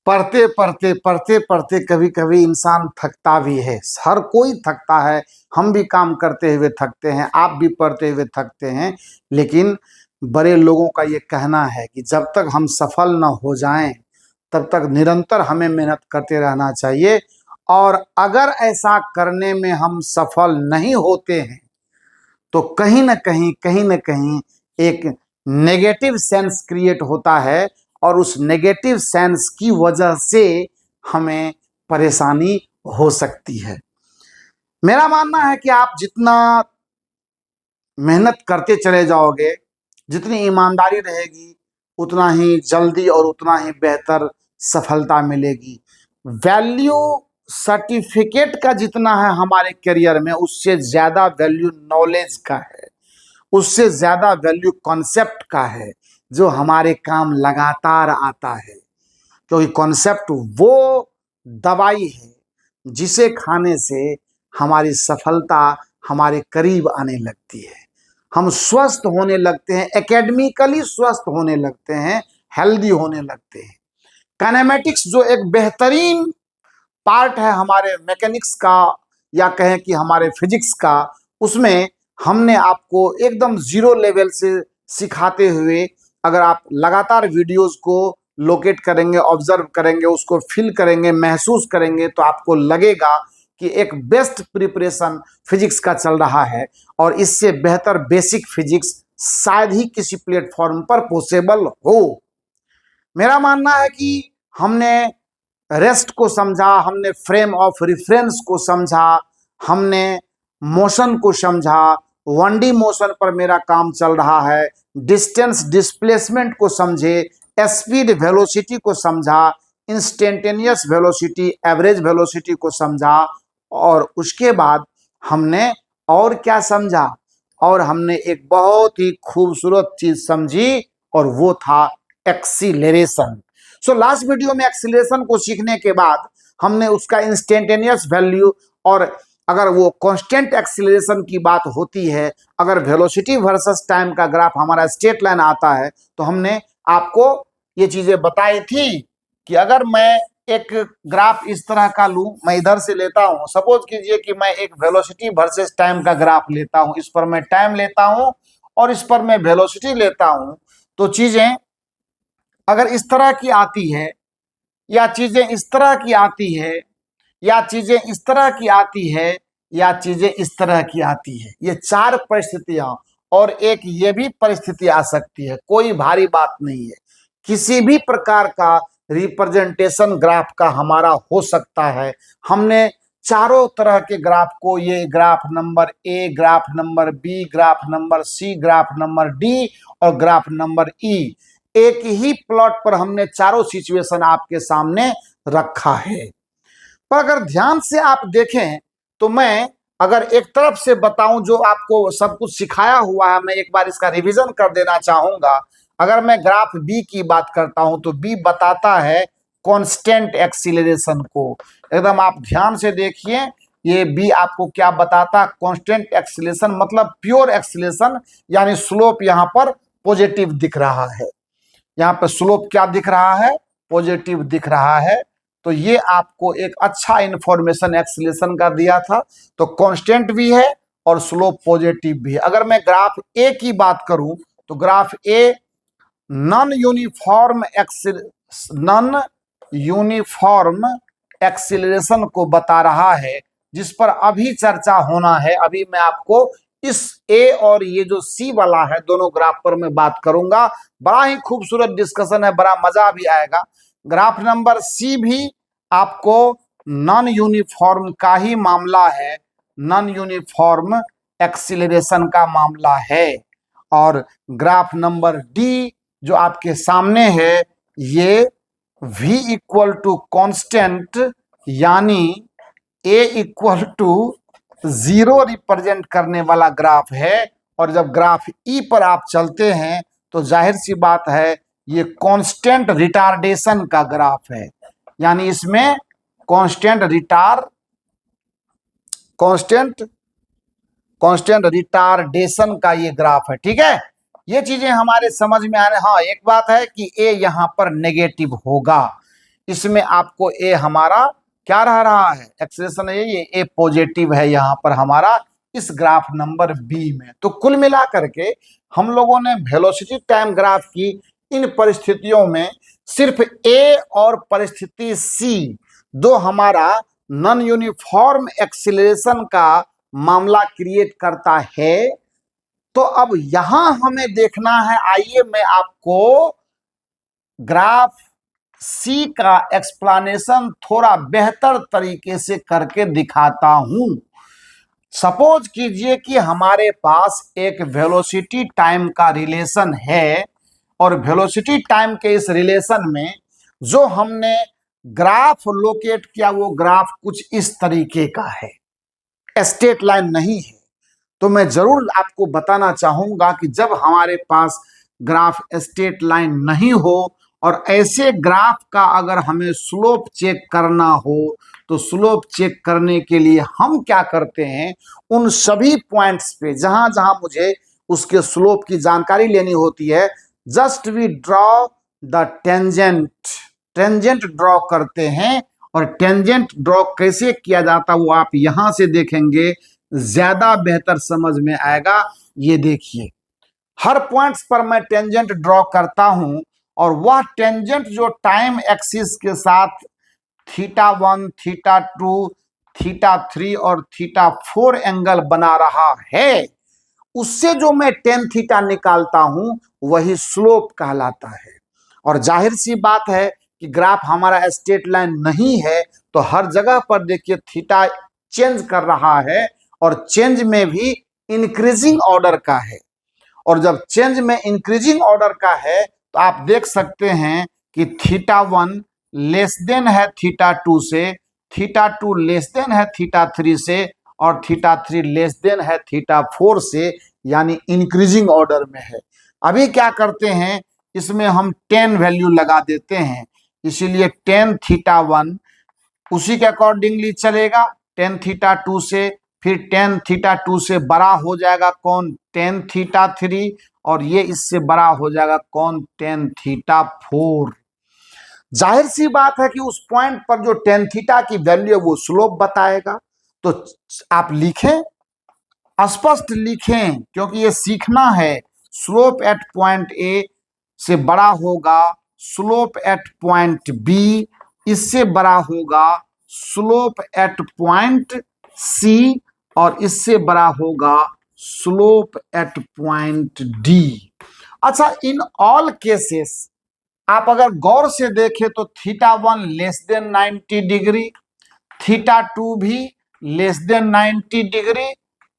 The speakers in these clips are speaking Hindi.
पढ़ते पढ़ते पढ़ते पढ़ते कभी कभी इंसान थकता भी है। हर कोई थकता है, हम भी काम करते हुए थकते हैं, आप भी पढ़ते हुए थकते हैं। लेकिन बड़े लोगों का ये कहना है कि जब तक हम सफल न हो जाएं तब तक निरंतर हमें मेहनत करते रहना चाहिए। और अगर ऐसा करने में हम सफल नहीं होते हैं तो कहीं न कहीं एक नेगेटिव सेंस क्रिएट होता है, और उस नेगेटिव सेंस की वजह से हमें परेशानी हो सकती है। मेरा मानना है कि आप जितना मेहनत करते चले जाओगे, जितनी ईमानदारी रहेगी, उतना ही जल्दी और उतना ही बेहतर सफलता मिलेगी। वैल्यू सर्टिफिकेट का जितना है हमारे करियर में, उससे ज्यादा वैल्यू नॉलेज का है, उससे ज्यादा वैल्यू कॉन्सेप्ट का है, जो हमारे काम लगातार आता है। क्योंकि कॉन्सेप्ट वो दवाई है जिसे खाने से हमारी सफलता हमारे करीब आने लगती है, हम स्वस्थ होने लगते हैं, एकेडमिकली स्वस्थ होने लगते हैं, हेल्दी होने लगते हैं। काइनेमेटिक्स जो एक बेहतरीन पार्ट है हमारे मैकेनिक्स का, या कहें कि हमारे फिजिक्स का, उसमें हमने आपको एकदम जीरो लेवल से सिखाते हुए, अगर आप लगातार वीडियोस को लोकेट करेंगे, ऑब्जर्व करेंगे, उसको फील करेंगे, महसूस करेंगे, तो आपको लगेगा कि एक बेस्ट प्रिपरेशन फिजिक्स का चल रहा है, और इससे बेहतर बेसिक फिजिक्स शायद ही किसी प्लेटफॉर्म पर पॉसिबल हो। मेरा मानना है कि हमने रेस्ट को समझा, हमने फ्रेम ऑफ रेफरेंस को समझा, हमने मोशन को समझा। 1D मोशन पर मेरा काम चल रहा है, डिस्टेंस डिस्प्लेसमेंट को समझे, स्पीड वेलोसिटी को समझा, इंस्टेंटेनियस वेलोसिटी, एवरेज वेलोसिटी को समझा, और उसके बाद हमने और क्या समझा, और हमने एक बहुत ही खूबसूरत चीज समझी, और वो था एक्सीलरेशन। सो लास्ट वीडियो में एक्सीलरेशन को सीखने के बाद हमने उसका इंस्टेंटेनियस वैल्यू, और अगर वो कांस्टेंट एक्सीलरेशन की बात होती है, अगर वेलोसिटी वर्सेस टाइम का ग्राफ हमारा स्ट्रेट लाइन आता है, तो हमने आपको ये चीजें बताई थी कि अगर मैं एक ग्राफ इस तरह का लूं, मैं इधर से लेता हूं, सपोज कीजिए कि मैं एक वेलोसिटी वर्सेस टाइम का ग्राफ लेता हूं, इस पर मैं टाइम लेता हूं और इस पर मैं वेलोसिटी लेता हूं, तो चीजें अगर इस तरह की आती है, या चीजें इस तरह की आती है, या चीजें इस तरह की आती है, या चीजें इस तरह की आती है, ये चार परिस्थितियां, और एक ये भी परिस्थिति आ सकती है, कोई भारी बात नहीं है, किसी भी प्रकार का रिप्रेजेंटेशन ग्राफ का हमारा हो सकता है। हमने चारों तरह के ग्राफ को, ये graph number A, graph number B, graph number C, graph number D और ग्राफ नंबर ई, एक ही प्लॉट पर हमने चारों सिचुएशन आपके सामने रखा है। पर अगर ध्यान से आप देखें तो मैं अगर एक तरफ से बताऊं, जो आपको सब कुछ सिखाया हुआ है, मैं एक बार इसका रिवीजन कर देना चाहूंगा। अगर मैं ग्राफ बी की बात करता हूं तो बी बताता है कांस्टेंट एक्सीलरेशन को। एकदम आप ध्यान से देखिए, ये बी आपको क्या बताता, कांस्टेंट एक्सीलरेशन मतलब प्योर एक्सीलरेशन, यानी स्लोप यहाँ पर पॉजिटिव दिख रहा है। यहाँ पर स्लोप क्या दिख रहा है, पॉजिटिव दिख रहा है। तो ये आपको एक अच्छा इंफॉर्मेशन एक्सीलरेशन का दिया था। तो कांस्टेंट भी है और स्लोप पॉजिटिव भी है। अगर मैं ग्राफ ए की बात करूं तो graph a non uniform acceleration को बता रहा है, जिस पर अभी चर्चा होना है। अभी मैं आपको इस ए और ये जो सी वाला है, दोनों ग्राफ पर मैं बात करूंगा। बड़ा ही खूबसूरत डिस्कशन है, बड़ा मजा भी आएगा। ग्राफ नंबर सी भी आपको नॉन यूनिफॉर्म का ही मामला है, नॉन यूनिफॉर्म एक्सीलरेशन का मामला है। और ग्राफ नंबर डी जो आपके सामने है, ये v इक्वल टू कॉन्स्टेंट, यानी a इक्वल टू 0 रिप्रेजेंट करने वाला ग्राफ है। और जब ग्राफ ई पर आप चलते हैं तो जाहिर सी बात है, ये कांस्टेंट रिटार्डेशन का ग्राफ है, यानी इसमें कांस्टेंट रिटार्डेशन का ये ग्राफ है। ठीक है, ये चीजें हमारे समझ में आ रहे। हाँ, एक बात है कि ए यहां पर नेगेटिव होगा, इसमें आपको ए हमारा क्या रह रहा है, एक्सेलरेशन है, ये ए पॉजिटिव है यहाँ पर हमारा इस ग्राफ नंबर बी में। तो कुल मिलाकर के हम लोगों ने वेलोसिटी टाइम ग्राफ की इन परिस्थितियों में सिर्फ ए और परिस्थिति सी दो हमारा नॉन यूनिफॉर्म एक्सीलरेशन का मामला क्रिएट करता है। तो अब यहां हमें देखना है, आइए मैं आपको ग्राफ सी का एक्सप्लेनेशन थोड़ा बेहतर तरीके से करके दिखाता हूं। सपोज कीजिए कि हमारे पास एक वेलोसिटी टाइम का रिलेशन है और वेलोसिटी टाइम के इस रिलेशन में जो हमने ग्राफ लोकेट किया वो ग्राफ कुछ इस तरीके का है, स्ट्रेट लाइन नहीं है। तो मैं जरूर आपको बताना चाहूंगा कि जब हमारे पास ग्राफ स्ट्रेट लाइन नहीं हो और ऐसे ग्राफ का अगर हमें स्लोप चेक करना हो तो स्लोप चेक करने के लिए हम क्या करते हैं, उन सभी पॉइंट्स पे जहां जहां मुझे उसके स्लोप की जानकारी लेनी होती है, just we draw the tangent, tangent draw करते हैं। और टेंजेंट ड्रॉ कैसे किया जाता वो आप यहां से देखेंगे, ज्यादा बेहतर समझ में आएगा। ये देखिए, हर पॉइंट्स पर मैं टेंजेंट ड्रॉ करता हूं और वह टेंजेंट जो टाइम एक्सिस के साथ θ1, θ2, θ3 और θ4 एंगल बना रहा है, उससे जो मैं टेन थीटा निकालता हूं वही स्लोप कहलाता है। और जाहिर सी बात है कि ग्राफ हमारा स्ट्रेट लाइन नहीं है तो हर जगह पर देखिए थीटा चेंज कर रहा है और चेंज में भी इंक्रीजिंग ऑर्डर का है। और जब चेंज में इंक्रीजिंग ऑर्डर का है तो आप देख सकते हैं कि θ1 लेस देन है θ2 से, θ2 लेस देन है θ3 से और θ3 लेस देन है θ4 से, यानी इंक्रीजिंग ऑर्डर में है। अभी क्या करते हैं, इसमें हम 10 वैल्यू लगा देते हैं, इसीलिए tan θ1 उसी के अकॉर्डिंगली चलेगा tan θ2 से, फिर tan θ2 से बड़ा हो जाएगा कौन, tan θ3, और ये इससे बड़ा हो जाएगा कौन, tan θ4। जाहिर सी बात है कि उस पॉइंट पर जो tan थीटा की वैल्यू है वो स्लोप बताएगा। तो आप लिखें, स्पष्ट लिखें, क्योंकि ये सीखना है। स्लोप एट पॉइंट ए से बड़ा होगा स्लोप एट पॉइंट बी, इससे बड़ा होगा स्लोप एट पॉइंट सी और इससे बड़ा होगा स्लोप एट पॉइंट डी। अच्छा, इन ऑल केसेस आप अगर गौर से देखें तो θ1 लेस देन 90 डिग्री, θ2 भी लेस देन 90 डिग्री,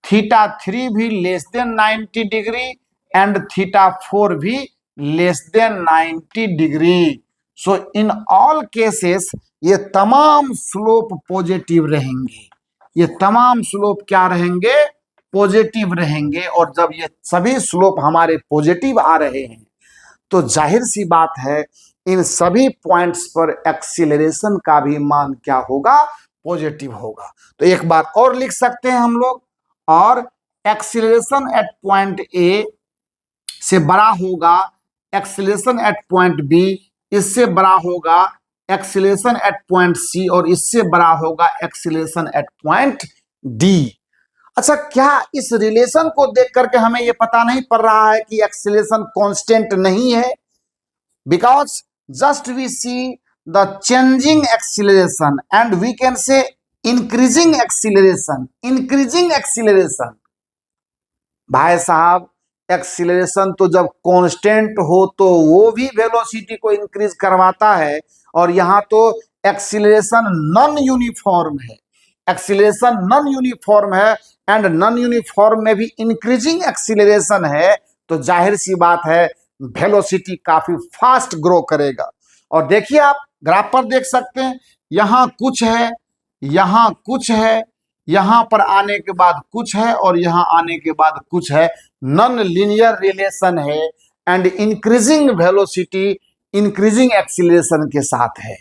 θ3 भी लेस देन 90 डिग्री एंड θ4 भी less than 90 degree. So in all cases ये तमाम स्लोप पॉजिटिव रहेंगे, ये तमाम स्लोप क्या रहेंगे, पॉजिटिव रहेंगे। और जब ये सभी स्लोप हमारे पॉजिटिव आ रहे हैं तो जाहिर सी बात है इन सभी पॉइंट्स पर एक्सीलरेशन का भी मान क्या होगा, पॉजिटिव होगा। तो एक बार और लिख सकते हैं हम लोग, और एक्सीलरेशन एट पॉइंट ए से बड़ा होगा एक्सीलरेशन एट पॉइंट बी, इससे बड़ा होगा एक्सीलरेशन एट पॉइंट सी और इससे बड़ा होगा एक्सीलरेशन एट पॉइंट डी। अच्छा, क्या इस रिलेशन को देख करके हमें यह पता नहीं पड़ रहा है कि एक्सीलरेशन कांस्टेंट नहीं है? Because just we see the changing acceleration and we can say increasing acceleration, increasing acceleration. भाई साहब, एक्सीलरेशन तो जब कांस्टेंट हो तो वो भी वेलोसिटी को इंक्रीज करवाता है, और यहाँ तो एक्सीलरेशन नॉन यूनिफॉर्म है, एक्सीलरेशन नॉन यूनिफॉर्म है एंड नॉन यूनिफॉर्म में भी इंक्रीजिंग एक्सीलरेशन है। तो जाहिर सी बात है वेलोसिटी काफी फास्ट ग्रो करेगा। और देखिए, आप ग्राफ पर देख सकते हैं, यहाँ कुछ है, यहाँ कुछ है, यहाँ पर आने के बाद कुछ है और यहाँ आने के बाद कुछ है। नॉन लीनियर रिलेशन है and increasing velocity increasing acceleration के साथ है।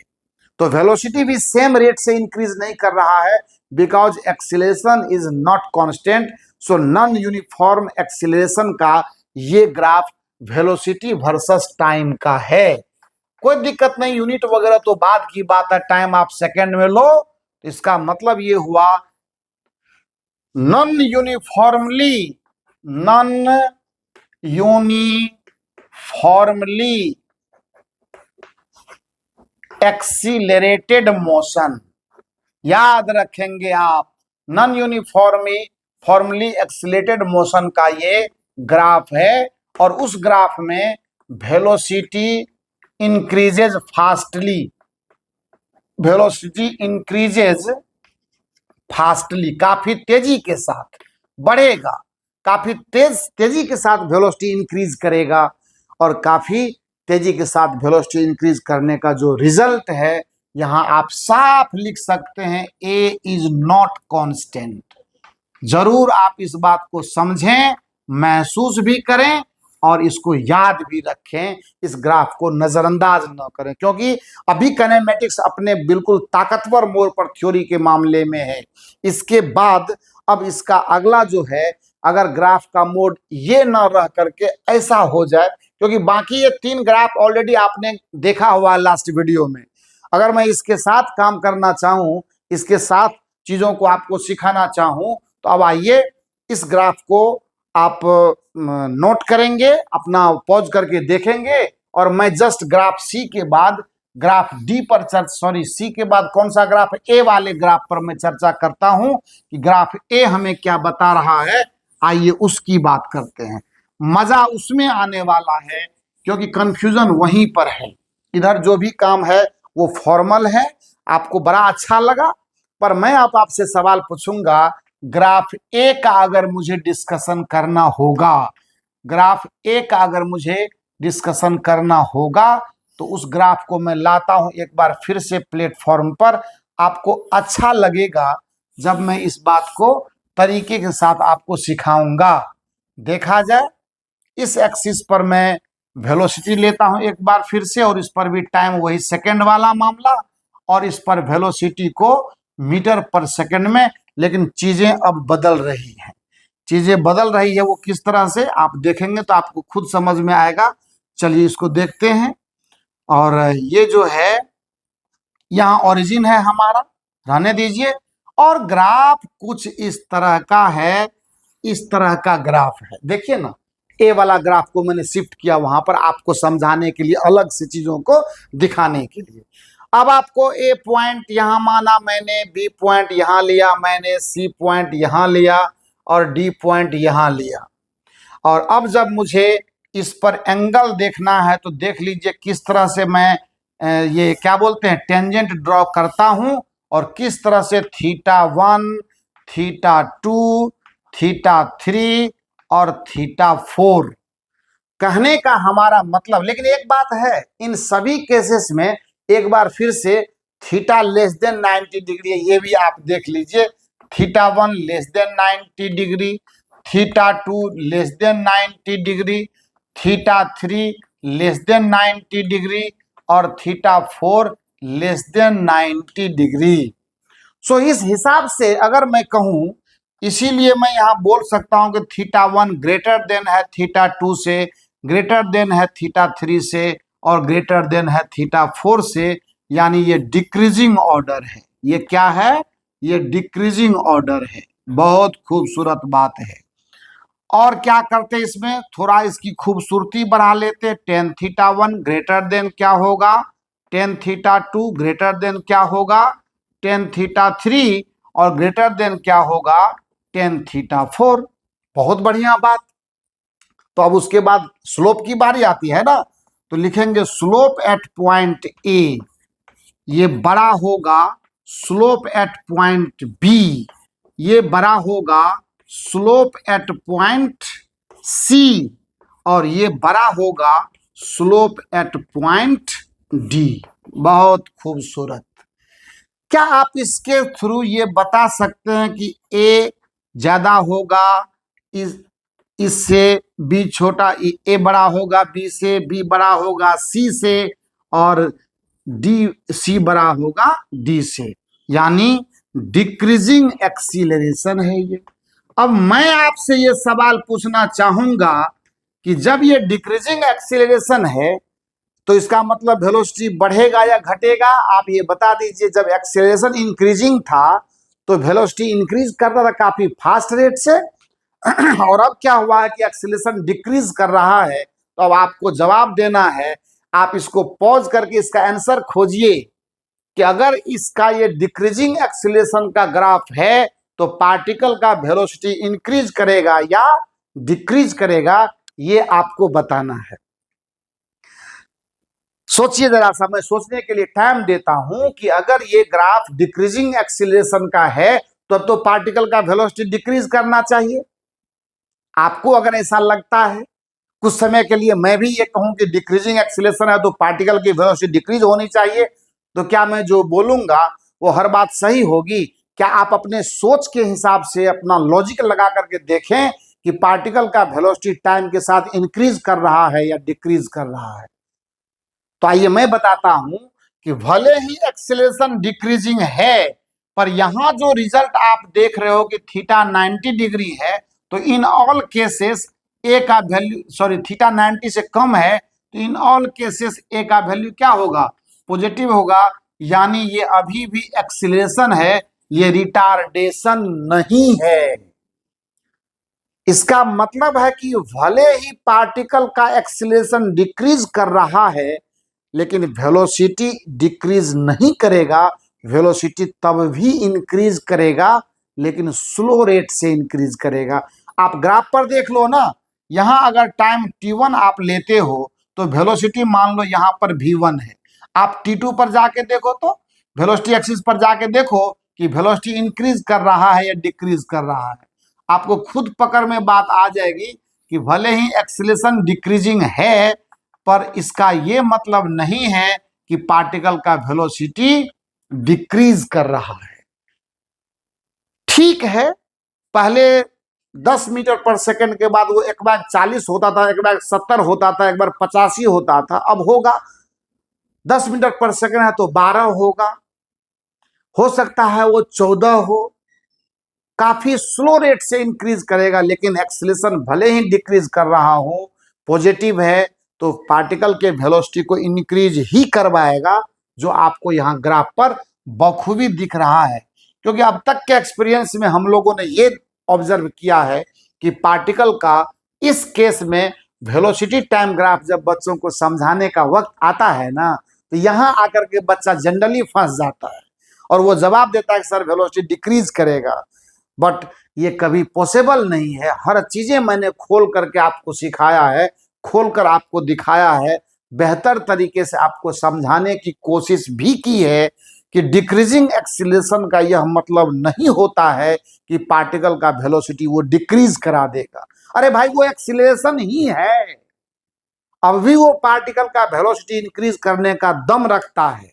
तो वेलोसिटी भी सेम रेट से इंक्रीज नहीं कर रहा है, because acceleration is not constant. So non uniform acceleration का ये ग्राफ वेलोसिटी वर्सेस टाइम का है। कोई दिक्कत नहीं, यूनिट वगैरह तो बाद की बात है, टाइम आप सेकंड में लो। इसका मतलब ये हुआ नॉन यूनिफॉर्मली एक्सीलरेटेड मोशन, याद रखेंगे आप। नॉन यूनिफॉर्मली एक्सीलरेटेड मोशन का ये ग्राफ है, और उस ग्राफ में velocity increases fastly, velocity increases fastly, काफी तेजी के साथ बढ़ेगा, काफी तेजी के साथ वेलोसिटी इंक्रीज करेगा, और काफी तेजी के साथ वेलोसिटी इंक्रीज करने का जो रिजल्ट है यहां आप साफ लिख सकते हैं, ए इज नॉट कांस्टेंट। जरूर आप इस बात को समझें, महसूस भी करें और इसको याद भी रखें, इस ग्राफ को नजरअंदाज न करें, क्योंकि अभी काइनेमेटिक्स अपने बिल्कुल ताकतवर मोड़ पर थ्योरी के मामले में है। इसके बाद अब इसका अगला जो है, अगर ग्राफ का मोड ये न रह करके ऐसा हो जाए, क्योंकि बाकी ये 3 ग्राफ ऑलरेडी आपने देखा हुआ लास्ट वीडियो में, अगर मैं इसके साथ काम करना चाहूं, इसके साथ चीजों को आपको सिखाना चाहूं, तो अब आइए इस ग्राफ को आप नोट करेंगे, अपना पॉज करके देखेंगे, और मैं जस्ट ग्राफ सी के बाद ग्राफ डी पर सी के बाद कौन सा ग्राफ, ए वाले ग्राफ पर मैं चर्चा करता हूं कि ग्राफ ए हमें क्या बता रहा है। आइए उसकी बात करते हैं, मजा उसमें आने वाला है, क्योंकि कंफ्यूजन वहीं पर है। इधर जो भी काम है वो फॉर्मल है, आपको बड़ा अच्छा लगा, पर मैं आपसे सवाल पूछूंगा, ग्राफ ए का अगर मुझे डिस्कशन करना होगा, ग्राफ ए का अगर मुझे डिस्कशन करना होगा, तो उस ग्राफ को मैं लाता हूं एक बार फिर से प्लेटफॉर्म पर। आपको अच्छा लगेगा जब मैं इस बात को तरीके के साथ आपको सिखाऊंगा। देखा जाए, इस एक्सिस पर मैं वेलोसिटी लेता हूं एक बार फिर से, और इस पर भी टाइम वही सेकंड वाला मामला, और इस पर वेलोसिटी को मीटर पर सेकंड में, लेकिन चीजें अब बदल रही हैं। चीजें बदल रही है, वो किस तरह से आप देखेंगे तो आपको खुद समझ में आएगा। चलिए इसको देखते हैं। और ये जो है यहाँ ओरिजिन है हमारा, रहने दीजिए, और ग्राफ कुछ इस तरह का है, इस तरह का ग्राफ है। देखिए ना, ए वाला ग्राफ को मैंने शिफ्ट किया वहां पर आपको समझाने के लिए, अलग से चीजों को दिखाने के लिए। अब आपको ए पॉइंट यहां माना मैंने, बी पॉइंट यहां लिया मैंने, सी पॉइंट यहां लिया, और डी पॉइंट यहां लिया। और अब जब मुझे इस पर एंगल देखना है, तो देख लीजिए किस तरह से मैं ये क्या बोलते हैं, टेंजेंट ड्रॉ करता हूं, और किस तरह से θ1, θ2, θ3 और θ4। कहने का हमारा मतलब, लेकिन एक बात है, इन सभी केसेस में एक बार फिर से थीटा लेस देन 90 डिग्री, ये भी आप देख लीजिए, θ1 less than 90 degree, θ2 less than 90 degree, θ3 less than 90 degree, और θ4 लेस देन 90 डिग्री। सो इस हिसाब से अगर मैं कहूं, इसीलिए मैं यहां बोल सकता हूं कि θ1 ग्रेटर देन है θ2 से, ग्रेटर देन है θ3 से, और ग्रेटर देन है θ4 से, यानी ये डिक्रीजिंग ऑर्डर है। ये क्या है, ये डिक्रीजिंग ऑर्डर है। बहुत खूबसूरत बात है। और क्या करते इसमें, थोड़ा इसकी खूबसूरती बढ़ा लेते। tan θ1 ग्रेटर देन क्या होगा, tan θ2 ग्रेटर देन क्या होगा, tan θ3, और ग्रेटर देन क्या होगा, tan θ4। बहुत बढ़िया बात। तो अब उसके बाद स्लोप की बारी आती है ना, तो लिखेंगे स्लोप एट पॉइंट ए, ये बड़ा होगा स्लोप एट पॉइंट बी, ये बड़ा होगा स्लोप एट पॉइंट सी, और ये बड़ा होगा स्लोप एट पॉइंट डी। बहुत खूबसूरत। क्या आप इसके थ्रू ये बता सकते हैं कि ए ज्यादा होगा इससे, बी छोटा, ए बड़ा होगा बी से, बी बड़ा होगा सी से, और डी सी बड़ा होगा डी से, यानी डिक्रीजिंग एक्सीलरेशन है ये। अब मैं आपसे ये सवाल पूछना चाहूंगा कि जब ये डिक्रीजिंग एक्सीलरेशन है, तो इसका मतलब वेलोसिटी बढ़ेगा या घटेगा, आप ये बता दीजिए। जब एक्सेलरेशन इंक्रीजिंग था तो वेलोसिटी इंक्रीज करता था काफी फास्ट रेट से, और अब क्या हुआ है कि एक्सेलरेशन डिक्रीज कर रहा है। तो अब आपको जवाब देना है, आप इसको पॉज करके इसका आंसर खोजिए कि अगर इसका ये डिक्रीजिंग एक्सेलरेशन का ग्राफ है तो पार्टिकल का वेलोसिटी इंक्रीज करेगा या डिक्रीज करेगा, ये आपको बताना है। सोचिए जरा सा, मैं सोचने के लिए टाइम देता हूं कि अगर ये ग्राफ डिक्रीजिंग एक्सीलरेशन का है तो पार्टिकल का वेलोसिटी डिक्रीज करना चाहिए। आपको अगर ऐसा लगता है, कुछ समय के लिए मैं भी ये कहूं कि डिक्रीजिंग एक्सीलरेशन है तो पार्टिकल की वेलोसिटी डिक्रीज होनी चाहिए, तो क्या मैं जो बोलूंगा वो हर बात सही होगी? क्या आप अपने सोच के हिसाब से अपना लॉजिक लगा करके देखें कि पार्टिकल का वेलोसिटी टाइम के साथ इंक्रीज कर रहा है या डिक्रीज कर रहा है? तो आइए मैं बताता हूं कि भले ही एक्सेलरेशन डिक्रीजिंग है, पर यहां जो रिजल्ट आप देख रहे हो कि थीटा 90 डिग्री है, तो इन ऑल केसेस ए का वैल्यू, सॉरी, थीटा 90 से कम है, तो इन ऑल केसेस ए का वैल्यू क्या होगा? पॉजिटिव होगा। यानी ये अभी भी एक्सेलरेशन है, ये रिटार्डेशन नहीं है। इसका मतलब है कि भले ही पार्टिकल का एक्सेलरेशन डिक्रीज कर रहा है, लेकिन वेलोसिटी डिक्रीज नहीं करेगा। वेलोसिटी तब भी इंक्रीज करेगा, लेकिन स्लो रेट से इंक्रीज करेगा। आप ग्राफ पर देख लो ना, यहां अगर टाइम t1 आप लेते हो तो वेलोसिटी मान लो यहां पर v1 है। आप t2 पर जाके देखो तो वेलोसिटी एक्सिस पर जाके देखो कि वेलोसिटी इंक्रीज कर रहा है या डिक्रीज कर रहा है। आपको खुद पकड़ में बात आ जाएगी कि भले ही एक्सीलरेशन डिक्रीजिंग है, पर इसका ये मतलब नहीं है कि पार्टिकल का वेलोसिटी डिक्रीज कर रहा है। ठीक है, पहले 10 मीटर पर सेकंड के बाद वो एक बार 40 होता था, एक बार 70 होता था, एक बार 85 होता था, अब होगा 10 मीटर पर सेकंड है तो 12 होगा, हो सकता है वो 14 हो। काफी स्लो रेट से इंक्रीज करेगा, लेकिन एक्सीलरेशन भले ही डिक्रीज कर रहा हो, पॉजिटिव है, तो पार्टिकल के वेलोसिटी को इंक्रीज ही करवाएगा, जो आपको यहाँ ग्राफ पर बखूबी दिख रहा है। क्योंकि अब तक के एक्सपीरियंस में हम लोगों ने ये ऑब्जर्व किया है कि पार्टिकल का इस केस में वेलोसिटी टाइम ग्राफ जब बच्चों को समझाने का वक्त आता है ना, तो यहाँ आकर के बच्चा जनरली फंस जाता है और वो जवाब देता है कि सर वेलोसिटी डिक्रीज करेगा। बट ये कभी पॉसिबल नहीं है। हर चीजें मैंने खोल करके आपको सिखाया है, खोल कर आपको दिखाया है, बेहतर तरीके से आपको समझाने की कोशिश भी की है कि डिक्रीजिंग एक्सीलरेशन का यह मतलब नहीं होता है कि पार्टिकल का वेलोसिटी वो डिक्रीज करा देगा। अरे भाई, वो एक्सीलरेशन ही है, अब भी वो पार्टिकल का वेलोसिटी इंक्रीज करने का दम रखता है।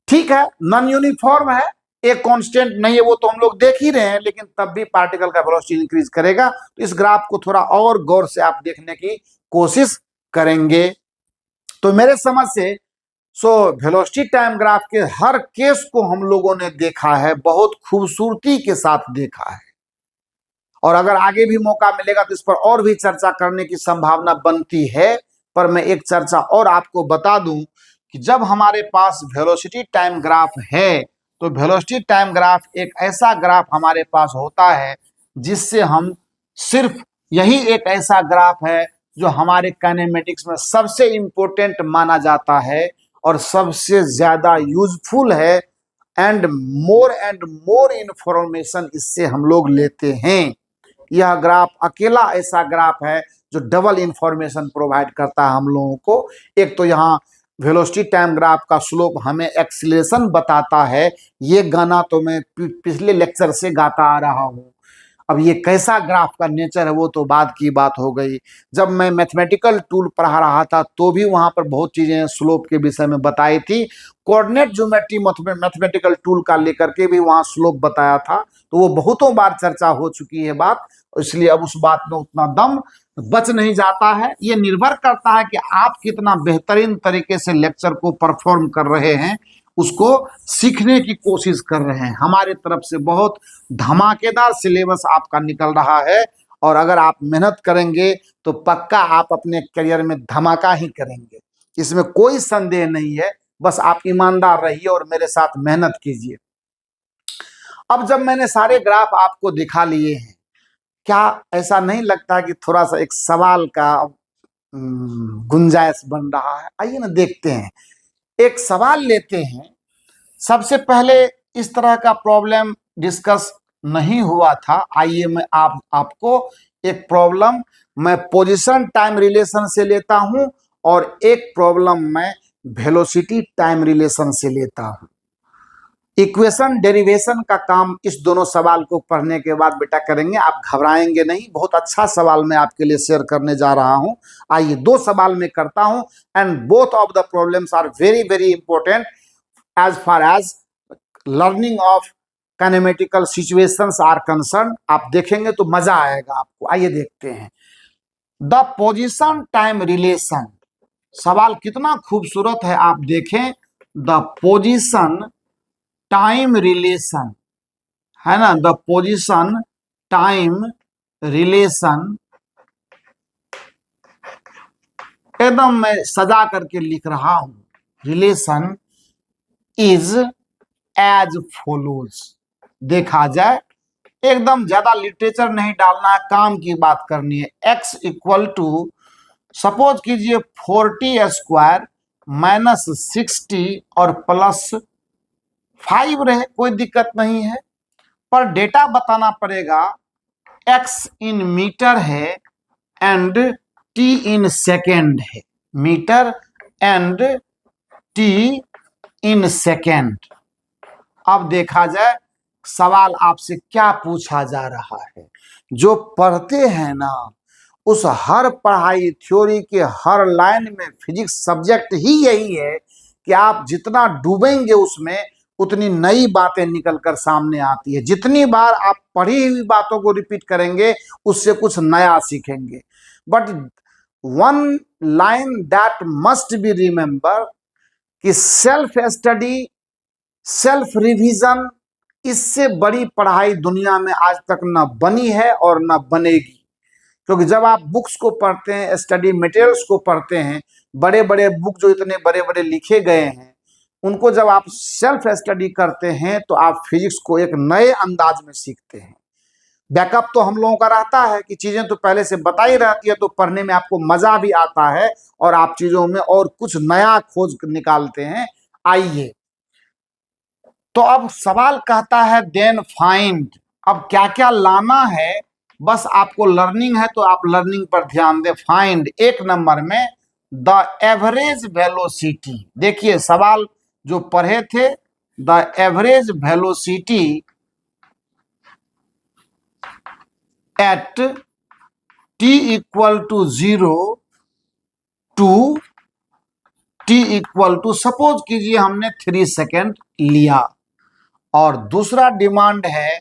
ठीक है, नॉन यूनिफॉर्म है, एक कांस्टेंट नहीं है, वो तो हम लोग देख ही रहे हैं, लेकिन तब भी पार्टिकल का वेलोसिटी इंक्रीज करेगा। तो इस ग्राफ को थोड़ा और गौर से आप देखने की कोशिश करेंगे तो मेरे समझ से वेलोसिटी टाइम ग्राफ के हर केस को हम लोगों ने देखा है, बहुत खूबसूरती के साथ देखा है। और अगर आगे भी मौका मिलेगा तो इस पर और भी चर्चा करने की संभावना बनती है। पर मैं एक चर्चा और आपको बता दूं कि जब हमारे पास वेलोसिटी टाइम ग्राफ है, तो वेलोसिटी टाइम ग्राफ एक ऐसा ग्राफ हमारे पास होता है जिससे हम सिर्फ, यही एक ऐसा ग्राफ है जो हमारे काइनेमेटिक्स में सबसे इंपॉर्टेंट माना जाता है और सबसे ज्यादा यूजफुल है। एंड मोर इंफॉर्मेशन इससे हम लोग लेते हैं। यह ग्राफ अकेला ऐसा ग्राफ है जो डबल इंफॉर्मेशन प्रोवाइड करता है हम लोगों को। एक तो यहाँ वेलोसिटी टाइम ग्राफ का स्लोप हमें एक्सीलरेशन बताता है, ये गाना तो मैं पिछले लेक्चर से गाता आ रहा हूँ। अब ये कैसा ग्राफ का नेचर है वो तो बाद की बात हो गई। जब मैं मैथमेटिकल टूल पढ़ा रहा था तो भी वहां पर बहुत चीजें स्लोप के विषय में बताई थी। कोऑर्डिनेट ज्योमेट्री मैथमेटिकल टूल का लेकर के भी वहां स्लोप बताया था, तो वो बहुतों बार चर्चा हो चुकी है बात, इसलिए अब उस बात में उतना दम बच नहीं जाता है। ये निर्भर करता है कि आप कितना बेहतरीन तरीके से लेक्चर को परफॉर्म कर रहे हैं, उसको सीखने की कोशिश कर रहे हैं। हमारे तरफ से बहुत धमाकेदार सिलेबस आपका निकल रहा है, और अगर आप मेहनत करेंगे तो पक्का आप अपने करियर में धमाका ही करेंगे। इसमें कोई संदेह नहीं है। बस आप ईमानदार रहिए और मेरे साथ मेहनत कीजिए। अब जब मैंने सारे ग्राफ आपको दिखा लिए हैं, क्या ऐसा नहीं लगता कि थोड़ा सा एक सवाल का गुंजाइश बन रहा है? आइए ना देखते हैं, एक सवाल लेते हैं। सबसे पहले इस तरह का प्रॉब्लम डिस्कस नहीं हुआ था। आइए मैं आपको एक प्रॉब्लम मैं पोजीशन टाइम रिलेशन से लेता हूं और एक प्रॉब्लम मैं वेलोसिटी टाइम रिलेशन से लेता हूं। इक्वेशन डेरिवेशन का काम इस दोनों सवाल को पढ़ने के बाद बेटा करेंगे, आप घबराएंगे नहीं। बहुत अच्छा सवाल मैं आपके लिए शेयर करने जा रहा हूं। आइए 2 सवाल मैं करता हूं and both of the problems are very very important as far as learning of kinematical situations are concern. आप देखेंगे तो मजा आएगा आपको। आइए देखते हैं, द पोजीशन टाइम रिलेशन। सवाल कितना खूबसूरत है, आप देखें। द पोजीशन टाइम रिलेशन है ना, द पोजीशन टाइम रिलेशन, एकदम मैं सजा करके लिख रहा हूं। Relation is as follows. देखा जाए, एकदम ज्यादा लिटरेचर नहीं डालना है, काम की बात करनी है। x इक्वल टू सपोज कीजिए 40 स्क्वायर माइनस 60 और प्लस 5 रहे, कोई दिक्कत नहीं है। पर डेटा बताना पड़ेगा। x इन मीटर है एंड t इन सेकेंड है। Metre and t in second. अब देखा जाए सवाल आपसे क्या पूछा जा रहा है। जो पढ़ते हैं ना, उस हर पढ़ाई थ्योरी के हर लाइन में फिजिक्स सब्जेक्ट ही यही है कि आप जितना डूबेंगे उसमें उतनी नई बातें निकलकर सामने आती है। जितनी बार आप पढ़ी हुई बातों को रिपीट करेंगे उससे कुछ नया सीखेंगे। But one line that must be remember कि सेल्फ स्टडी, सेल्फ रिवीजन, इससे बड़ी पढ़ाई दुनिया में आज तक न बनी है और न बनेगी। क्योंकि जब आप बुक्स को पढ़ते हैं, स्टडी मटेरियल्स को पढ़ते हैं, बड़े बड़े बुक जो इतने बड़े बड़े लिखे गए हैं, उनको जब आप सेल्फ स्टडी करते हैं तो आप फिजिक्स को एक नए अंदाज में सीखते हैं। बैकअप तो हम लोगों का रहता है कि चीजें तो पहले से बताई रहती है, तो पढ़ने में आपको मजा भी आता है और आप चीजों में और कुछ नया खोज निकालते हैं। आइए, तो अब सवाल कहता है देन फाइंड। अब क्या क्या लाना है, बस आपको लर्निंग है तो आप लर्निंग पर ध्यान दें। फाइंड 1 नंबर में द एवरेज वेलोसिटी। देखिए सवाल जो पढ़े थे, the average velocity at t equal to 0 to t equal to suppose कीजिए हमने 3 सेकेंड लिया। और दूसरा डिमांड है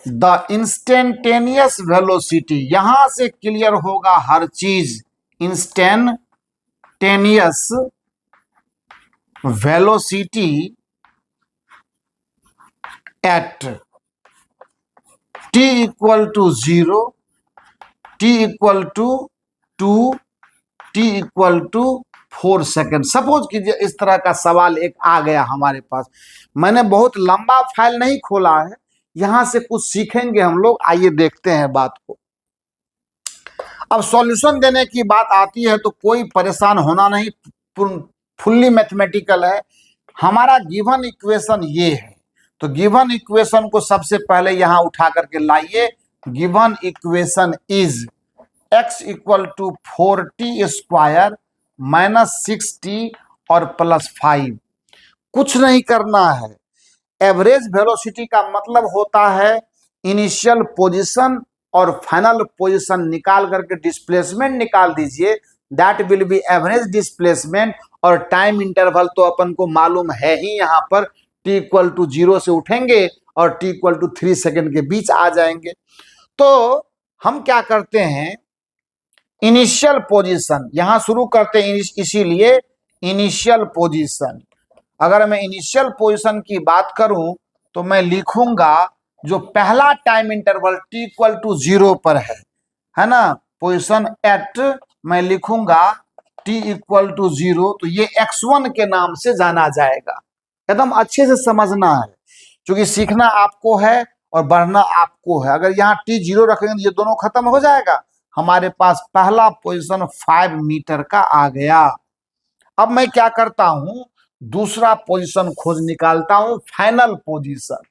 द इंस्टेंटेनियस वेलोसिटी। यहां से क्लियर होगा हर चीज। Instantaneous velocity at t equal to 0, t equal to 2, t equal to 4 second. Suppose कीजिए इस तरह का सवाल एक आ गया हमारे पास। मैंने बहुत लंबा फाइल नहीं खोला है, यहां से कुछ सीखेंगे हम लोग। आइए देखते हैं बात को। अब सॉल्यूशन देने की बात आती है तो कोई परेशान होना नहीं, फुल्ली मैथमेटिकल है। हमारा गिवन इक्वेशन ये है, तो गिवन इक्वेशन को सबसे पहले यहां उठा करके लाइए। Given equation is x equal to 40 square minus 60 और प्लस 5। कुछ नहीं करना है। एवरेज वेलोसिटी का मतलब होता है इनिशियल पोजीशन और फाइनल पोजीशन निकाल करके डिस्प्लेसमेंट निकाल दीजिए, that will be average displacement. और टाइम इंटरवल तो अपन को मालूम है ही, यहां पर t इक्वल टू 0 से उठेंगे और t इक्वल टू 3 सेकेंड के बीच आ जाएंगे। तो हम क्या करते हैं, इनिशियल पोजीशन यहां शुरू करते हैं, इसीलिए इनिशियल पोजीशन। अगर मैं इनिशियल पोजीशन की बात करूं तो मैं लिखूंगा जो पहला time interval t equal to 0 पर है ना, पोजीशन एट मैं लिखूंगा t इक्वल टू 0, तो ये x1 के नाम से जाना जाएगा। एकदम अच्छे से समझना है, क्योंकि सीखना आपको है और बढ़ना आपको है। अगर यहाँ t 0 रखेंगे तो ये दोनों खत्म हो जाएगा। हमारे पास पहला पोजीशन 5 मीटर का आ गया। अब मैं क्या करता हूं, दूसरा पोजीशन खोज निकालता हूं, फाइनल पोजीशन।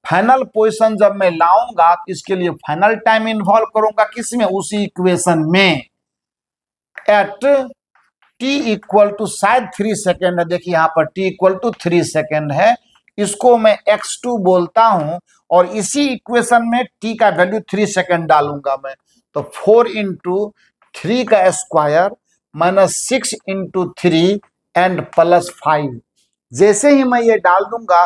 फाइनल पोजीशन जब मैं लाऊंगा तो इसके लिए फाइनल टाइम इन्वॉल्व करूंगा, किसमें, उसी इक्वेशन में। एट t इक्वल टू शायद 3 सेकेंड है, देखिए यहाँ पर t इक्वल टू 3 सेकेंड है, इसको मैं x2 बोलता हूं और इसी इक्वेशन में t का वैल्यू 3 सेकेंड डालूंगा मैं। तो 4 इंटू 3 का square minus 6 into 3 and plus 5। जैसे ही मैं ये डाल दूंगा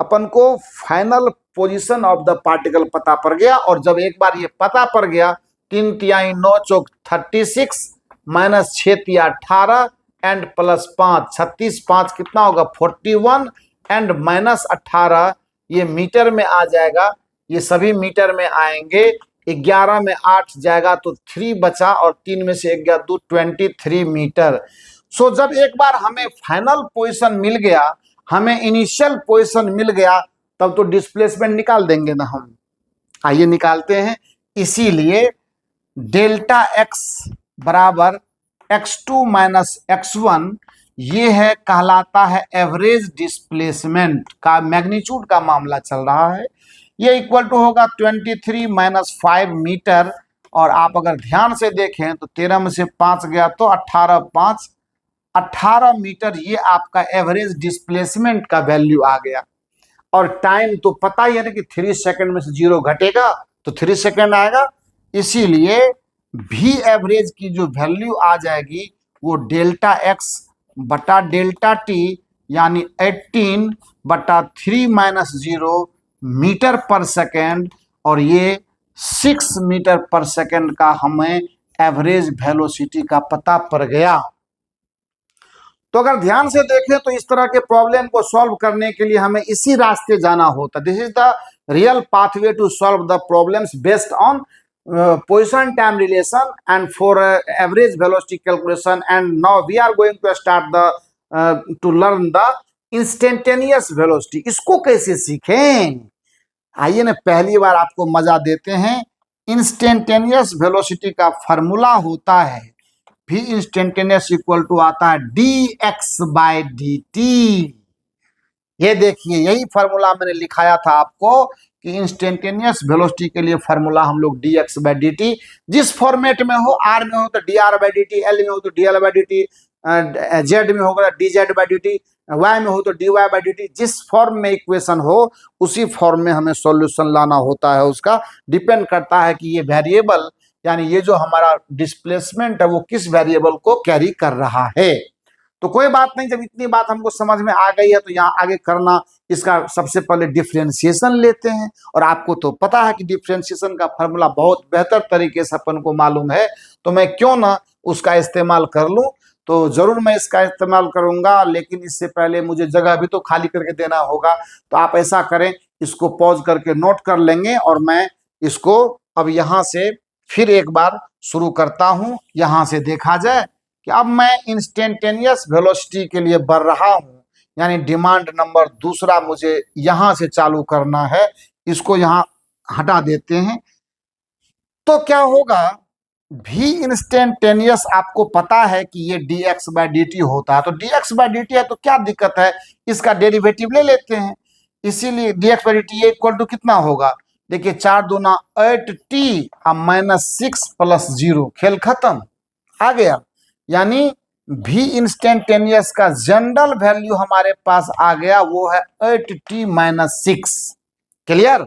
अपन को final position of the particle पता पड़ गया। और जब एक बार ये पता पड़ गया, 3 तिहाई 9 चौक 36 माइनस 6 तिया 18 एंड प्लस 5, 36 5 कितना होगा 41 एंड माइनस 18, ये मीटर में आ जाएगा। ये सभी मीटर में आएंगे। 11 में 8 जाएगा तो 3 बचा और 3 में से 11 2 23 मीटर। सो जब एक बार हमें फाइनल पोजीशन मिल गया, हमें इनिशियल पोजीशन मिल गया, तब तो डिस्प्लेसमेंट निकाल देंगे ना हम। आइए निकालते हैं। इसीलिए डेल्टा एक्स बराबर x2 माइनस x1, ये है कहलाता है एवरेज डिस्प्लेसमेंट का मैग्नीट्यूड का मामला चल रहा है। ये इक्वल टू होगा 23 माइनस 5 मीटर। और आप अगर ध्यान से देखें तो 13 में से 5 गया तो 18 5, 18 मीटर ये आपका एवरेज डिस्प्लेसमेंट का वैल्यू आ गया। और टाइम तो पता ही है ना कि 3 सेकंड में से 0 घटेगा तो 3 सेकंड आएगा। इसीलिए भी एवरेज की जो वैल्यू आ जाएगी वो डेल्टा एक्स बटा डेल्टा टी यानी 18 बटा 3 माइनस 0 मीटर पर सेकेंड, और ये 6 मीटर पर सेकेंड का हमें एवरेज वेलोसिटी का पता पड़ गया। तो अगर ध्यान से देखें तो इस तरह के प्रॉब्लम को सॉल्व करने के लिए हमें इसी रास्ते जाना होता। This is the real pathway to solve the problems based on position time relation and for average velocity calculation. And now we are going to start the to learn the instantaneous velocity. इसको कैसे सीखें, आइए ना पहली बार आपको मजा देते हैं। इंस्टेंटेनियस वेलोसिटी का फॉर्मूला होता है v इंस्टेंटेनियस इक्वल टू आता है dx/dt। ये देखिए यही फॉर्मूला मैंने लिखाया था आपको कि इंस्टेंटेनियस वेलोसिटी के लिए फार्मूला हम लोग dx/dt, जिस फॉर्मेट में हो, r में हो तो dr/dt, l में हो तो dl/dt, z में होगा dz/dt, y में हो तो dy/dt, जिस फॉर्म में इक्वेशन हो उसी फॉर्म में हमें सॉल्यूशन लाना होता है। उसका डिपेंड करता है कि ये वेरिएबल यानी ये जो हमारा डिस्प्लेसमेंट है वो किस वेरिएबल को कैरी कर रहा है। तो कोई बात नहीं, जब इतनी बात हमको समझ में आ गई है तो यहाँ आगे करना, इसका सबसे पहले डिफरेंशिएशन लेते हैं। और आपको तो पता है कि डिफरेंशिएशन का फार्मूला बहुत बेहतर तरीके से अपन को मालूम है, तो मैं क्यों ना उसका इस्तेमाल कर लूँ। तो जरूर मैं इसका इस्तेमाल करूंगा, लेकिन इससे पहले मुझे जगह भी तो खाली करके देना होगा। तो आप ऐसा करें, इसको पॉज करके नोट कर लेंगे और मैं इसको अब यहाँ से फिर एक बार शुरू करता हूँ। यहाँ से देखा जाए कि अब मैं इंस्टेंटेनियस वेलोसिटी के लिए बढ़ रहा हूं, यानी डिमांड नंबर दूसरा मुझे यहां से चालू करना है। इसको यहां हटा देते हैं तो क्या होगा, भी इंस्टेंटेनियस आपको पता है कि ये dx/dt होता है। तो dx/dt है तो क्या दिक्कत है, इसका डेरिवेटिव ले लेते हैं। इसीलिए dx/dt ये इक्वल टू कितना होगा, देखिए 4 दूना 8t माइनस 6 प्लस 0, खेल खत्म, आ गया। यानी भी इंस्टेंटेनियस का जनरल वैल्यू हमारे पास आ गया, वो है 8t माइनस 6। क्लियर।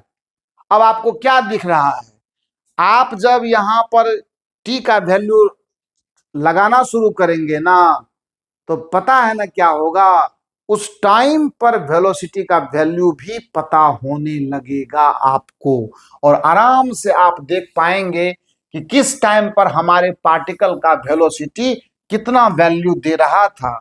अब आपको क्या दिख रहा है, आप जब यहां पर t का वैल्यू लगाना शुरू करेंगे ना, तो पता है ना क्या होगा, उस टाइम पर वेलोसिटी का वैल्यू भी पता होने लगेगा आपको, और आराम से आप देख पाएंगे कि किस टाइम पर हमारे पार्टिकल का वेलोसिटी कितना वैल्यू दे रहा था,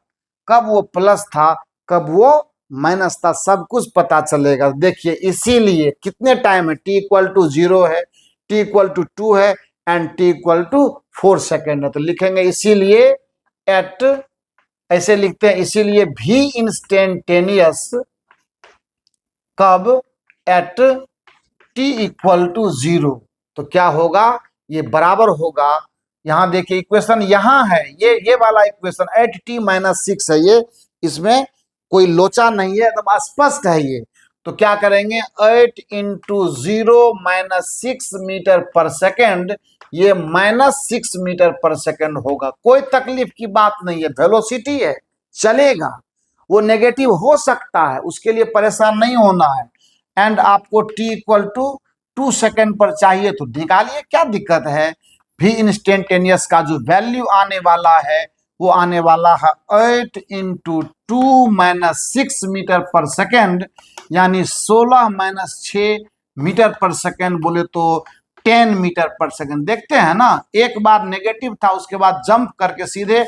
कब वो प्लस था कब वो माइनस था, सब कुछ पता चलेगा। देखिए इसीलिए कितने टाइम है, t इक्वल टू 0 है, t इक्वल टू 2 है and t equal to 4 second है। तो लिखेंगे इसीलिए एट, ऐसे लिखते हैं, इसीलिए भी इंस्टेंटेनियस कब, एट टी इक्वल टू 0। तो क्या होगा, ये बराबर होगा, यहां देखिए इक्वेशन यहां है, ये वाला इक्वेशन एट टी माइनस 6 है, ये इसमें कोई लोचा नहीं है, एकदम स्पष्ट है ये। तो क्या करेंगे, 8 into 0 minus 6 metre per second, ये माइनस 6 मीटर पर सेकेंड होगा। कोई तकलीफ की बात नहीं है, वेलोसिटी है, चलेगा। वो नेगेटिव हो सकता है, उसके लिए परेशान नहीं होना है। एंड आपको t इक्वल टू 2 सेकेंड पर चाहिए तो निकालिए, क्या दिक्कत है। भी इंस्टेंटेनियस का जो वैल्यू आने वाला है वो आने वाला है 8 into 2 minus 6 metre per second, यानी 16 माइनस 6 मीटर पर सेकेंड, बोले तो 10 मीटर पर सेकेंड। देखते हैं ना, एक बार नेगेटिव था, उसके बाद जंप करके सीधे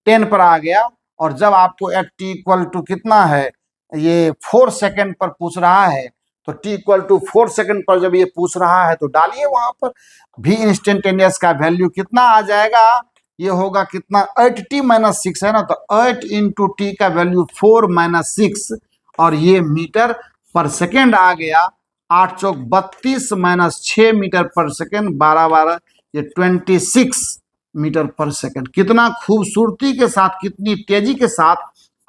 10 पर आ गया। और जब आपको एट टी इक्वल टू कितना है, ये 4 सेकेंड पर पूछ रहा है, तो t इक्वल टू 4 सेकेंड पर जब ये पूछ रहा है तो डालिए वहां पर, भी इंस्टेंटेनियस का वैल्यू कितना आ जाएगा, ये होगा कितना, 8t माइनस 6 है ना, तो 8 इंटू टी का वैल्यू 4 माइनस 6, और ये मीटर पर सेकेंड आ गया। 8 चौक 32 माइनस 6 मीटर पर सेकेंड, 12 12 ये 26 मीटर पर सेकेंड। कितना खूबसूरती के साथ, कितनी तेजी के साथ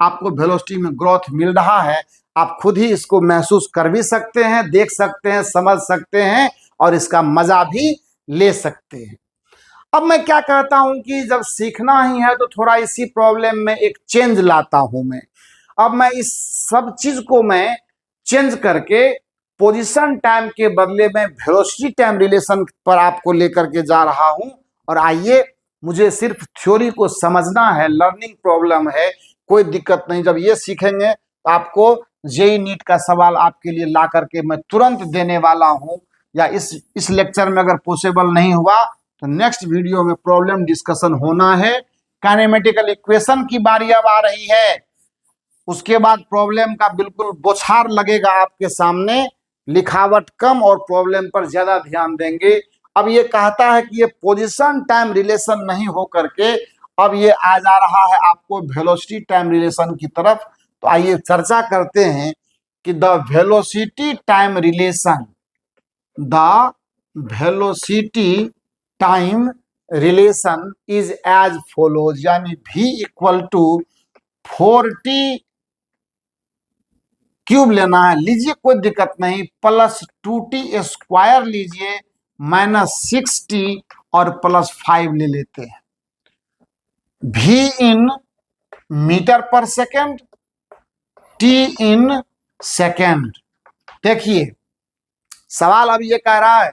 आपको वेलोसिटी में ग्रोथ मिल रहा है, आप खुद ही इसको महसूस कर भी सकते हैं, देख सकते हैं, समझ सकते हैं, और इसका मजा भी ले सकते हैं। अब मैं क्या कहता हूं कि जब सीखना ही है तो थोड़ा इसी प्रॉब्लम में एक चेंज लाता हूं मैं। अब मैं इस सब चीज को मैं चेंज करके पोजीशन टाइम के बदले में वेलोसिटी टाइम रिलेशन पर आपको लेकर के जा रहा हूं। और आइए, मुझे सिर्फ थ्योरी को समझना है, लर्निंग प्रॉब्लम है, कोई दिक्कत नहीं। जब ये सीखेंगे तो आपको जेई नीट का सवाल आपके लिए ला करके मैं तुरंत देने वाला हूं, या इस लेक्चर में अगर पॉसिबल नहीं हुआ तो नेक्स्ट वीडियो में प्रॉब्लम डिस्कशन होना है। काइनेमेटिकल इक्वेशन की बारी अब आ रही है, उसके बाद प्रॉब्लम का बिल्कुल बौछार लगेगा आपके सामने, लिखावट कम और प्रॉब्लम पर ज्यादा ध्यान देंगे। अब ये कहता है कि ये पोजीशन टाइम रिलेशन नहीं हो करके अब ये आ जा रहा है आपको वेलोसिटी टाइम रिलेशन की तरफ। तो आइए चर्चा करते हैं कि the velocity time relation, the velocity time relation is as follows, यानी v equal to 4t cube लेना है, लीजिए कोई दिक्कत नहीं, प्लस 2t स्क्वायर लीजिए, माइनस 6t और प्लस 5 ले लेते हैं। v in metre per second, t in second. देखिए सवाल अब ये कह रहा है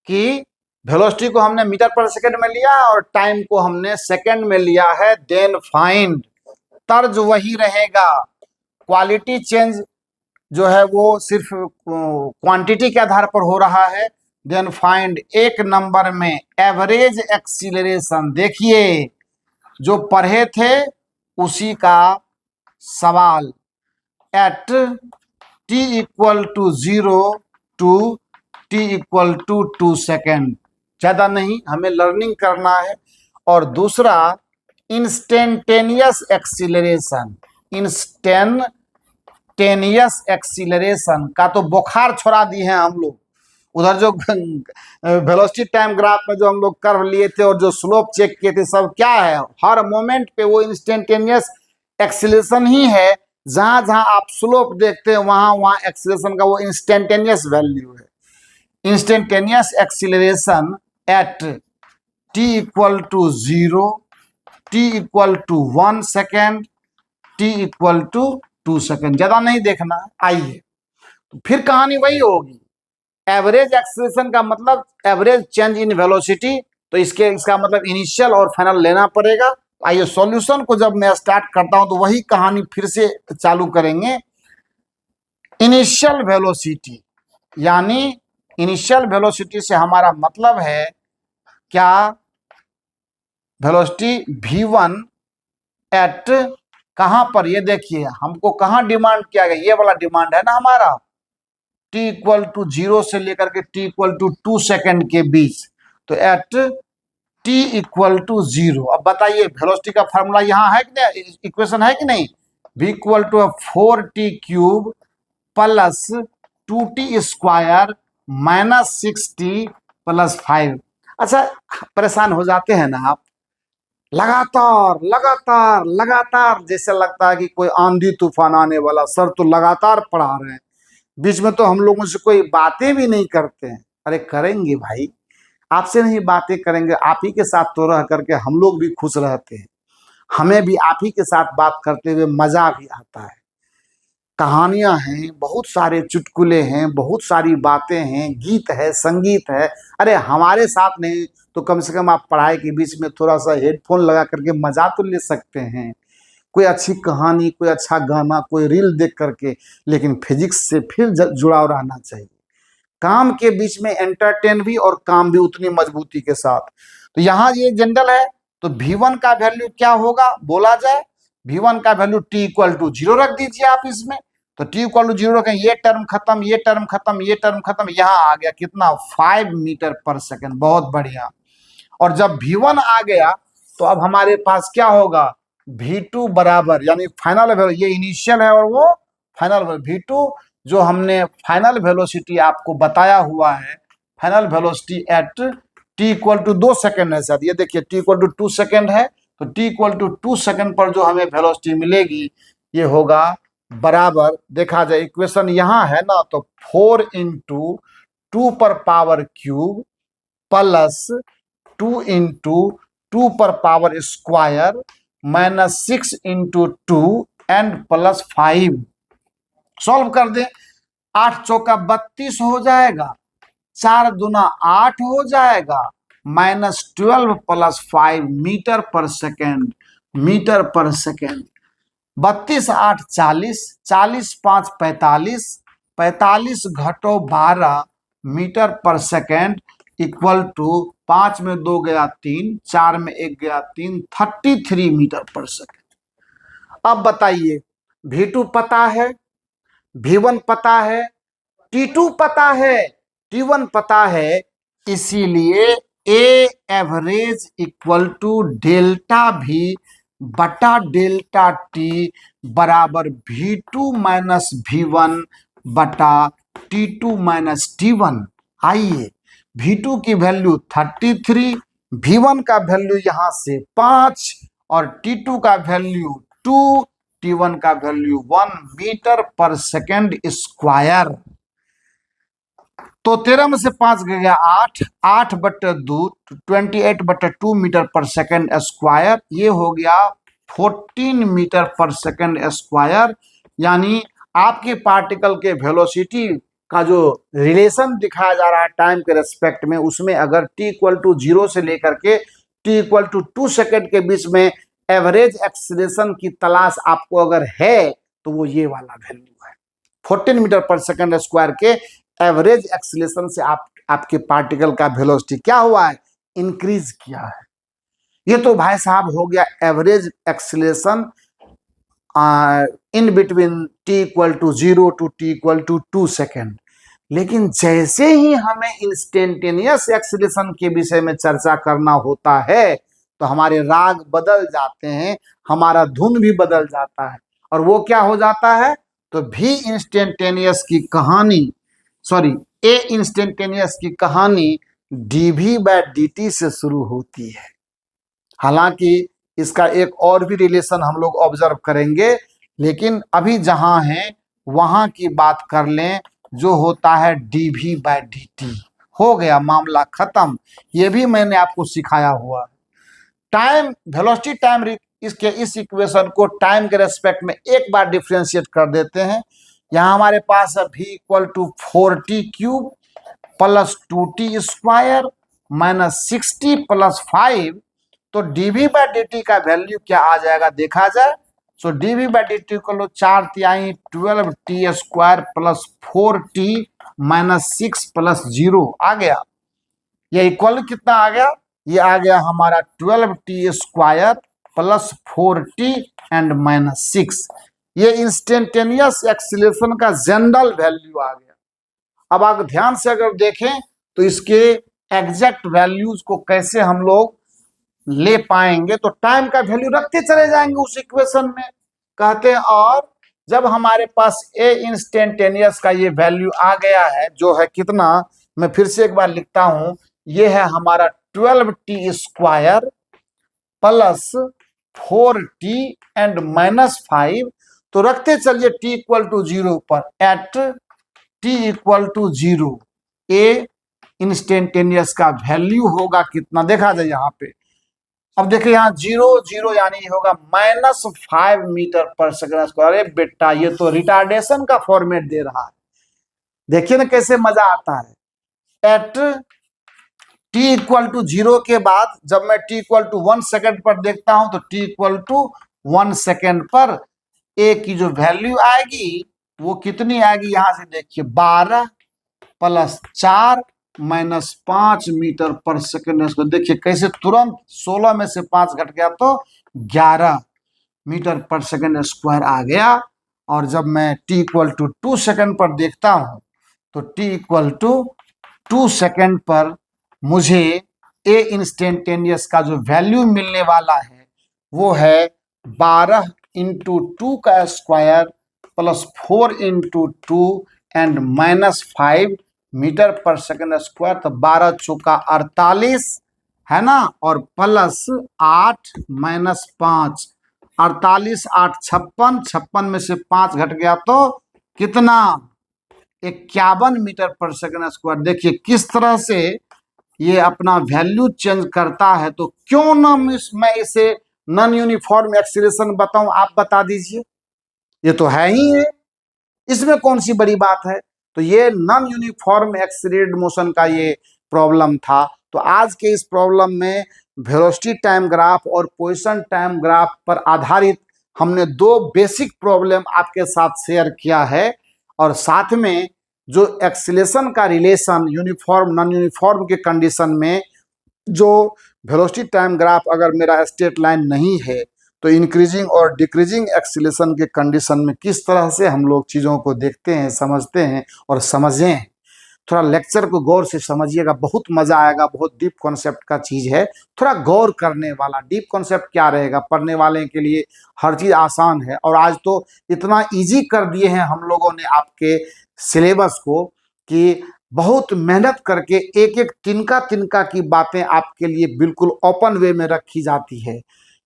कि वेलोसिटी को हमने मीटर पर सेकेंड में लिया है और टाइम को हमने सेकेंड में लिया है, देन फाइंड। तर्ज वही रहेगा, क्वालिटी चेंज जो है वो सिर्फ क्वांटिटी के आधार पर हो रहा है। देन फाइंड एक नंबर में एवरेज एक्सीलरेशन। देखिए जो पढ़े थे उसी का सवाल, at t equal to 0 to t equal to 2 second, ज्यादा नहीं, हमें लर्निंग करना है। और दूसरा इंस्टेंटेनियस एक्सीलरेशन, इंस्टेंटेनियस एक्सीलरेशन का तो बुखार छोड़ा दिए हैं हम लोग। उधर जो वेलोसिटी टाइम ग्राफ में जो हम लोग कर्व लिए थे और जो स्लोप चेक किए थे, सब क्या है, हर मोमेंट पे वो इंस्टेंटेनियस एक्सीलरेशन ही है। जहां जहां आप स्लोप देखते हैं वहां वहां एक्सीलरेशन का वो इंस्टेंटेनियस वैल्यू है। Instantaneous acceleration at t equal to 0, t equal to 1 second, t equal to 2 second, ज्यादा नहीं देखना। आइए तो फिर कहानी वही होगी, एवरेज एक्सीलरेशन का मतलब एवरेज चेंज इन वेलोसिटी, तो इसका मतलब इनिशियल और फाइनल लेना पड़ेगा। आइए सॉल्यूशन को जब मैं स्टार्ट करता हूं तो वही कहानी फिर से चालू करेंगे। इनिशियल वेलोसिटी, यानी इनिशियल वेलोसिटी से हमारा मतलब है क्या, वेलोसिटी v1 एट कहां पर, ये देखिए हमको कहां डिमांड किया गया, ये वाला डिमांड है ना हमारा, t इक्वल टू 0 से लेकर के t इक्वल टू 2 सेकेंड के बीच। तो एट t इक्वल टू 0। अब बताइए वेलोसिटी का फॉर्मूला यहाँ है कि नहीं, इक्वेशन है कि नहीं, v equal to 4t cube plus 2t square minus 6t plus 5। अच्छा, परेशान हो जाते हैं ना आप, लगातार लगातार लगातार, जैसे लगता है कि कोई आंधी तूफान आने वाला, सर तो लगातार पढ़ा रहे हैं, बीच में तो हम लोगों से कोई बातें भी नहीं करते हैं। अरे करेंगे भाई, आपसे नहीं बातें करेंगे, आप ही के साथ तो रह करके हम लोग भी खुश रहते हैं, हमें भी आप ही के साथ बात करते हुए मजा भी आता है। कहानियां हैं, बहुत सारे चुटकुले हैं, बहुत सारी बातें हैं, गीत है, संगीत है। अरे हमारे साथ नहीं तो कम से कम आप पढ़ाई के बीच में थोड़ा सा हेडफोन लगा करके मजा तो ले सकते हैं, कोई अच्छी कहानी, कोई अच्छा गाना, कोई रील देख करके। लेकिन फिजिक्स से फिर जुड़ाव रहना चाहिए, काम के बीच में एंटरटेन भी और काम भी उतनी मजबूती के साथ। तो यहाँ ये जनरल है, तो V1 का वैल्यू क्या होगा बोला जाए, V1 का वैल्यू t इक्वल टू 0 रख दीजिए आप इसमें, तो t इक्वल टू 0 रखें, ये टर्म खत्म, ये टर्म खत्म, ये टर्म खत्म, यहाँ आ गया कितना 5 मीटर पर सेकेंड, बहुत बढ़िया। और जब V1 आ गया तो अब हमारे पास क्या होगा, V2 बराबर, यानी फाइनल वैल्यू, ये इनिशियल है और वो फाइनल V2, जो हमने फाइनल वेलोसिटी आपको बताया हुआ है, final velocity at t equal to 2 second है सर, ये देखिए t इक्वल टू 2 सेकेंड है, तो t इक्वल टू 2 सेकेंड पर जो हमें वेलोसिटी मिलेगी ये होगा बराबर, देखा जाए इक्वेशन यहाँ है ना, तो 4 इंटू 2 पर पावर क्यूब प्लस 2 इंटू 2 पर power square minus 6 into 2 and plus 5। Solve कर दे, 8 चौका 32 हो जाएगा, 4 दूना 8 हो जाएगा, minus 12 plus 5 metre per second, metre per second. 32 8 40, 40 5 45, 45 घटो 12 metre per second equal to 5 में 2 गया 3, 4 में 1 गया 3, 33 मीटर पर सेकेंड। अब बताइए V2 पता है, V1 पता है, T2 पता है, T1 पता है, इसीलिए A average equal to delta V बटा डेल्टा T बराबर V2 माइनस V1 बटा T2 माइनस T1। आइए V2 की वैल्यू 33, V1 का वैल्यू यहां से 5 और T2 का वैल्यू 2, T1 का value 1 metre per second square. तो 13 में से 5 गया 8, 8 बटे 2 28 बटे 2 मीटर पर सेकेंड स्क्वायर, ये हो गया 14 मीटर पर सेकेंड स्क्वायर। यानी आपके पार्टिकल के वेलोसिटी का जो रिलेशन दिखाया जा रहा है टाइम के रेस्पेक्ट में, उसमें अगर t इक्वल टू 0 से लेकर के t इक्वल टू 2 सेकेंड के बीच में एवरेज एक्सीलरेशन की तलाश आपको अगर है तो वो ये वाला वैल्यू है, 14 मीटर पर सेकेंड स्क्वायर के एवरेज एक्सीलरेशन से आपके पार्टिकल का वेलोसिटी क्या हुआ है, इंक्रीज किया है। ये तो भाई साहब हो गया average acceleration in between t equal to 0 to t equal to 2 second. लेकिन जैसे ही हमें इंस्टेंटेनियस एक्सीलरेशन के विषय में चर्चा करना होता है तो हमारे राग बदल जाते हैं, हमारा धुन भी बदल जाता है, और वो क्या हो जाता है, तो भी इंस्टेंटेनियस की कहानी, सॉरी ए इंस्टेंटेनियस की कहानी dv बाय dt से शुरू होती है। हालांकि इसका एक और भी रिलेशन हम लोग ऑब्जर्व करेंगे, लेकिन अभी जहां है वहां की बात कर लें, जो होता है dv बाय dt। हो गया मामला खत्म, ये भी मैंने आपको सिखाया हुआ। टाइम वेलोसिटी टाइम इसके इस इक्वेशन को टाइम के रेस्पेक्ट में एक बार डिफ्रेंशिएट कर देते हैं। यहाँ हमारे पास है v equal to 4t cube plus 2t square minus 6t plus 5। तो dv बाय dt का वैल्यू क्या आ जाएगा देखा जाए, सो dv बाय dt को 4 तिहाई 12t square plus 4t minus 6 plus 0 आ गया। ये इक्वल कितना आ गया, ये आ गया हमारा 12t square plus 4t and minus 6। ये इंस्टेंटेनियस एक्सीलरेशन का जनरल वैल्यू आ गया। अब आप ध्यान से अगर देखें तो इसके एग्जैक्ट वैल्यूज को कैसे हम लोग ले पाएंगे तो टाइम का वैल्यू रखते चले जाएंगे उस इक्वेशन में। कहते हैं और जब हमारे पास ए इंस्टेंटेनियस का ये वैल्यू आ गया है, जो है कितना, मैं फिर से एक बार लिखता हूं, ये है हमारा 12t² प्लस 4t एंड -5। तो रखते चलिए t इक्वल टू 0 पर, at t equal to 0 A instantaneous का वैल्यू होगा कितना, देखा जाए यहाँ पे। अब देखिए यहाँ 0 0 यानी होगा -5 मीटर पर सेकंड स्क्वायर। अरे बेटा ये तो रिटार्डेशन का फॉर्मेट दे रहा है, देखिए ना कैसे मजा आता है। एट t इक्वल टू 0 के बाद जब मैं t इक्वल टू 1 सेकेंड पर देखता हूं तो t इक्वल टू 1 सेकेंड पर a की जो वैल्यू आएगी वो कितनी आएगी, यहां से देखिए 12 plus 4 minus 5 metre per second. इसको देखिए कैसे तुरंत 16 में से 5 घट गया तो 11 मीटर पर सेकेंड स्क्वायर आ गया। और जब मैं t इक्वल टू 2 सेकेंड पर देखता हूं तो t इक्वल टू 2 सेकेंड पर मुझे ए इंस्टेंटेनियस का जो वैल्यू मिलने वाला है वो है 12 इंटू 2 का square plus 4 into 2 and -5 metre per second square. तो 12 चौका 48 है ना, और प्लस 8 माइनस 5, 48 8 56, 56 में से 5 घट गया तो कितना, 51 मीटर पर सेकेंड स्क्वायर। देखिए किस तरह से ये अपना वैल्यू चेंज करता है। तो क्यों ना मैं इसे नॉन यूनिफॉर्म एक्सीलरेशन बताऊं, आप बता दीजिए, ये तो है ही है, इसमें कौन सी बड़ी बात है। तो ये नॉन यूनिफॉर्म एक्सीलरेटेड मोशन का ये प्रॉब्लम था। तो आज के इस प्रॉब्लम में वेलोसिटी टाइम ग्राफ और पोजीशन टाइम ग्राफ पर आधारित हमने दो बेसिक प्रॉब्लम आपके साथ शेयर किया है, और साथ में जो एक्सीलरेशन का रिलेशन यूनिफॉर्म नॉन यूनिफॉर्म के कंडीशन में जो वेलोसिटी टाइम ग्राफ अगर मेरा स्ट्रेट लाइन नहीं है तो इंक्रीजिंग और डिक्रीजिंग एक्सीलरेशन के कंडीशन में किस तरह से हम लोग चीज़ों को देखते हैं, समझते हैं और समझें। थोड़ा लेक्चर को गौर से समझिएगा, बहुत मजा आएगा, बहुत डीप कॉन्सेप्ट का चीज़ है, थोड़ा गौर करने वाला। डीप कॉन्सेप्ट क्या रहेगा, पढ़ने वाले के लिए हर चीज़ आसान है, और आज तो इतना ईजी कर दिए हैं हम लोगों ने आपके सिलेबस को कि बहुत मेहनत करके एक एक तिनका तिनका की बातें आपके लिए बिल्कुल ओपन वे में रखी जाती है।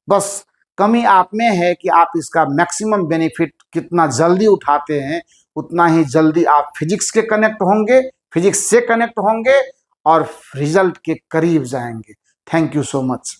बस कमी आप में है कि आप इसका मैक्सिमम बेनिफिट कितना जल्दी उठाते हैं, उतना ही जल्दी आप फिजिक्स के कनेक्ट होंगे, फिजिक्स से कनेक्ट होंगे और रिजल्ट के करीब जाएंगे। Thank you so much.